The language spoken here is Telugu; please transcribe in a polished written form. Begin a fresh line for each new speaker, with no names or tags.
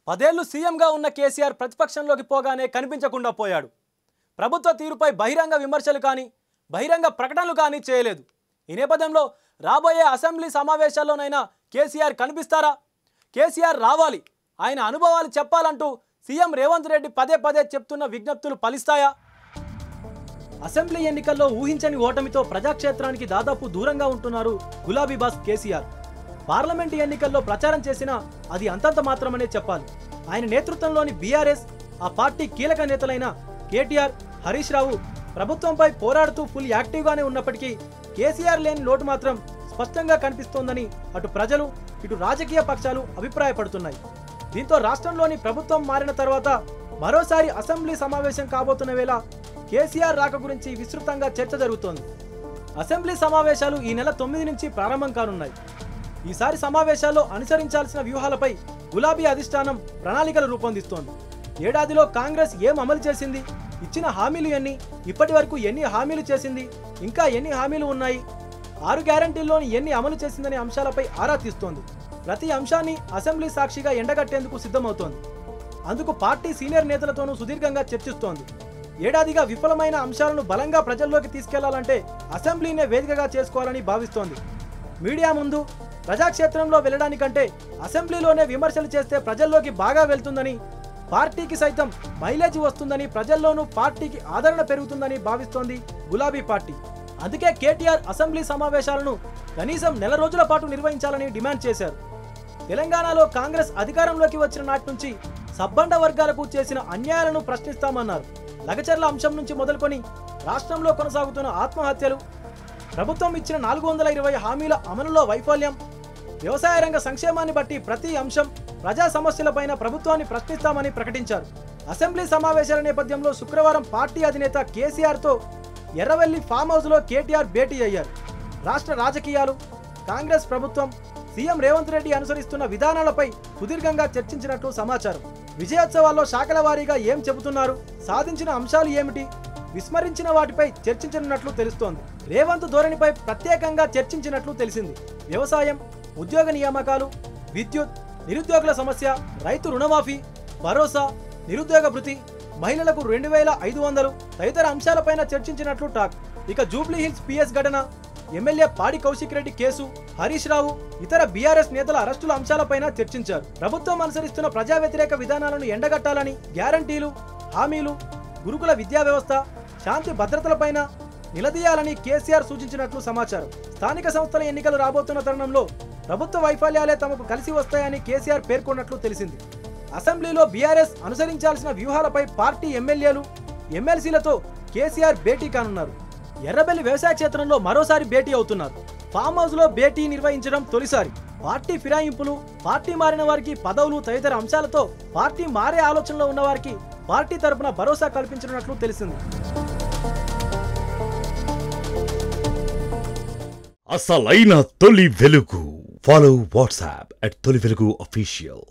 10 ఏళ్లు సీఎంగా ఉన్న కేసీఆర్ ప్రతిపక్షంలోకి పోగానే కనిపించకుండా పోయాడు. ప్రభుత్వ తీరుపై బహిరంగ విమర్శలు కానీ బహిరంగ ప్రకటనలు కానీ చేయలేదు. ఈ నేపథ్యంలో రాబోయే అసెంబ్లీ సమావేశాల్లోనైనా కేసీఆర్ కనిపిస్తారా? కేసీఆర్ రావాలి, ఆయన అనుభవాలు చెప్పాలంటూ సీఎం రేవంత్ రెడ్డి పదే పదే చెప్తున్న విజ్ఞప్తులు ఫలిస్తాయా? అసెంబ్లీ ఎన్నికల్లో ఊహించని ఓటమితో ప్రజాక్షేత్రానికి దాదాపు దూరంగా ఉంటున్నారు గులాబీ బాస్ కేసీఆర్. పార్లమెంటు ఎన్నికల్లో ప్రచారం చేసినా అది అంతంత మాత్రమనే చెప్పాలి. ఆయన నేతృత్వంలోని బీఆర్ఎస్, ఆ పార్టీ కీలక నేతలైన కేటీఆర్, హరీష్ రావు ప్రభుత్వంపై పోరాడుతూ ఫుల్ యాక్టివ్గానే ఉన్నప్పటికీ కేసీఆర్ లేని లోటు మాత్రం స్పష్టంగా కనిపిస్తోందని అటు ప్రజలు, ఇటు రాజకీయ పక్షాలు అభిప్రాయపడుతున్నాయి. దీంతో రాష్ట్రంలోని ప్రభుత్వం మారిన తర్వాత మరోసారి అసెంబ్లీ సమావేశం కాబోతున్న వేళ కేసీఆర్ రాక గురించి విస్తృతంగా చర్చ జరుగుతోంది. అసెంబ్లీ సమావేశాలు ఈ నెల 9 నుంచి ప్రారంభం కానున్నాయి. ఈసారి సమావేశాల్లో అనుసరించాల్సిన వ్యూహాలపై గులాబీ అధిష్టానం ప్రణాళికలు రూపొందిస్తోంది. ఏడాదిలో కాంగ్రెస్ ఏం అమలు చేసింది, ఇచ్చిన హామీలు ఎన్ని, ఇప్పటి వరకు ఎన్ని హామీలు చేసింది, ఇంకా ఎన్ని హామీలు ఉన్నాయి, 6 గ్యారంటీల్లోని ఎన్ని అమలు చేసిందనే అంశాలపై ఆరా తీస్తోంది. ప్రతి అంశాన్ని అసెంబ్లీ సాక్షిగా ఎండగట్టేందుకు సిద్ధమవుతోంది. అందుకు పార్టీ సీనియర్ నేతలతోనూ సుదీర్ఘంగా చర్చిస్తోంది. ఏడాదిగా విఫలమైన అంశాలను బలంగా ప్రజల్లోకి తీసుకెళ్లాలంటే అసెంబ్లీనే వేదికగా చేసుకోవాలని భావిస్తోంది. మీడియా ముందు, ప్రజాక్షేత్రంలో వెళ్లడానికంటే అసెంబ్లీలోనే విమర్శలు చేస్తే ప్రజల్లోకి బాగా వెళ్తుందని, పార్టీకి సైతం మైలేజ్ వస్తుందని, ప్రజల్లోనూ పార్టీకి ఆదరణ పెరుగుతుందని భావిస్తోంది గులాబీ పార్టీ. అందుకే కేటీఆర్ అసెంబ్లీ సమావేశాలను కనీసం నెల రోజుల పాటు నిర్వహించాలని డిమాండ్ చేశారు. తెలంగాణలో కాంగ్రెస్ అధికారంలోకి వచ్చిన నాటి నుంచి సబ్బండ వర్గాలకు చేసిన అన్యాయాలను ప్రశ్నిస్తామన్నారు. లగచర్ల అంశం నుంచి మొదలుకొని రాష్ట్రంలో కొనసాగుతున్న ఆత్మహత్యలు, ప్రభుత్వం ఇచ్చిన 420 హామీల అమలులో వైఫల్యం, వ్యవసాయ రంగ సంక్షేమాన్ని బట్టి ప్రతి అంశం, ప్రజా సమస్యలపైన ప్రభుత్వాన్ని ప్రశ్నిస్తామని ప్రకటించారు. అసెంబ్లీ సమావేశాల నేపథ్యంలో శుక్రవారం పార్టీ అధినేత కేసీఆర్తో ఎర్రవెల్లి ఫామ్ హౌస్లో కేటీఆర్ భేటీ అయ్యారు. రాష్ట్ర రాజకీయాలు, కాంగ్రెస్ ప్రభుత్వం, సీఎం రేవంత్ రెడ్డి అనుసరిస్తున్న విధానాలపై సుదీర్ఘంగా చర్చించినట్లు సమాచారం. విజయోత్సవాల్లో శాఖల వారీగా ఏం చెబుతున్నారు, సాధించిన అంశాలు ఏమిటి, విస్మరించిన వాటిపై చర్చించనున్నట్లు తెలుస్తోంది. రేవంత్ ధోరణిపై ప్రత్యేకంగా చర్చించినట్లు తెలిసింది. వ్యవసాయం, ఉద్యోగ నియామకాలు, విద్యుత్, నిరుద్యోగుల సమస్య, రైతు రుణమాఫీ, భరోసా, నిరుద్యోగ భృతి, మహిళలకు 2500 తదితర అంశాలపైన చర్చించినట్లు టాక్. ఇక జూబ్లీ హిల్స్ పిఎస్ ఘటన, ఎమ్మెల్యే పాడి కౌశిక్ రెడ్డి కేసు, హరీష్ రావు, ఇతర బీఆర్ఎస్ నేతల అరెస్టుల అంశాలపైన చర్చించారు. ప్రభుత్వం అనుసరిస్తున్న ప్రజా వ్యతిరేక విధానాలను ఎండగట్టాలని, గ్యారంటీలు, హామీలు, గురుకుల విద్యా వ్యవస్థ, శాంతి భద్రతలపైన నిలదీయాలని కేసీఆర్ సూచించినట్లు సమాచారం. స్థానిక సంస్థల ఎన్నికలు రాబోతున్న తరుణంలో ప్రభుత్వ వైఫల్యాలే తమకు కలిసి వస్తాయని కేసీఆర్ పేర్కొన్నట్లు తెలిసింది. అసెంబ్లీలో బీఆర్ఎస్ అనుసరించాల్సిన వ్యూహాలపై పార్టీ ఎమ్మెల్యేలు, ఎమ్మెల్సీలతో కేసీఆర్ భేటీ కానున్నారు. ఎర్రబెల్లి వ్యవసాయ క్షేత్రంలో మరోసారి భేటీ అవుతున్నారు. ఫామ్ హౌస్ లో భేటీ నిర్వహించడం తొలిసారి. పార్టీ ఫిరాయింపులు, పార్టీ మారిన వారికి పదవులు తదితర అంశాలతో పార్టీ మారే ఆలోచనలో ఉన్న వారికి పార్టీ తరపున భరోసా కల్పించనున్నట్లు తెలిసింది.
అసలైన తొలి వెలుగు. ఫాలో వాట్సాప్ @తొలి వెలుగు official.